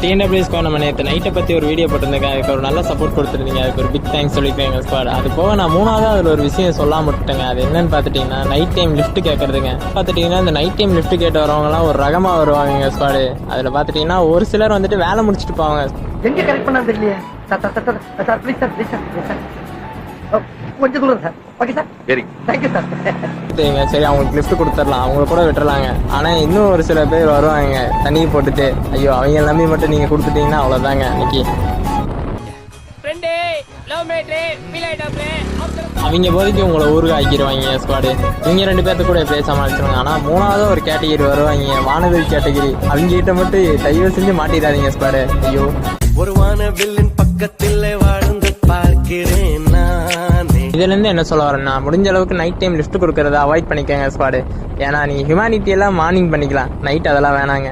TNW squad நம்ம நேற்று நைட்டை பற்றி ஒரு வீடியோ போட்டிருந்தேங்க. அதுக்கு ஒரு நல்ல சப்போர்ட் கொடுத்துருந்தீங்க. அதுக்கு ஒரு பிக் தேங்க்ஸ் சொல்லிக்கிறேன் எங்கள் ஸ்குவாட். அது போக நான் மூணாவது அதில் ஒரு விஷயம் சொல்லாம விட்டுட்டேங்க. அது என்னன்னு பார்த்துட்டிங்கன்னா நைட் டைம் லிஃப்ட் கேட்கறதுங்க. பார்த்துட்டிங்கன்னா இந்த நைட் டைம் லிஃப்ட் கேட்டு வரவங்கலாம் ஒரு ரகமாக வருவாங்க எங்கள் ஸ்குவாடு. அதில் பார்த்துட்டிங்கன்னா ஒரு சிலர் வந்துட்டு வேலை முடிச்சுட்டு போவாங்க. எங்க கரெக்ட் பண்ணா தெரியலையே சார் ப்ளீஸ் சார் கொஞ்சம் தூரம் sir. Okay sir, very thank you sir. சரி, அவங்களுக்கு லிஃப்ட் கொடுத்துடலாம், அவங்கள கூட விட்டுறலாங்க. ஆனால் இன்னும் ஒரு சில பேர் வருவாங்க தண்ணி போட்டுட்டு. ஐயோ, அவங்க நம்பி மட்டும் நீங்கள் கொடுத்துட்டீங்கன்னா அவ்வளோதாங்க. இன்னைக்கு அவங்க போதைக்கு உங்களை ஊருக்கு ஆக்கிடுவாங்க ஸ்குவாடு. இவங்க 2 பேர்த்து கூட எப்படியே சமாளிச்சிருவாங்க. ஆனால் மூணாவது ஒரு கேட்டகிரி வருவாங்க, வானவில் கேட்டகிரி. அவங்க கிட்ட மட்டும் தயவு செஞ்சு மாட்டிடாதீங்க ஸ்குவாடு. ஐயோ, ஒரு வானவில்லின் பக்கத்தில் வாழ்ந்து பார்க்கிறேன் நானே. இதுல இருந்து என்ன சொல்ல வரேன்னா, முடிஞ்ச அளவுக்கு நைட் டைம் லிஃப்ட் கொடுக்கறத அவாய்ட் பண்ணிக்கங்க ஸ்குவாடு. ஏன்னா நீங்க ஹியூமனிட்டி எல்லாம் மார்னிங் பண்ணிக்கலாம், நைட் அதெல்லாம் வேணாங்க.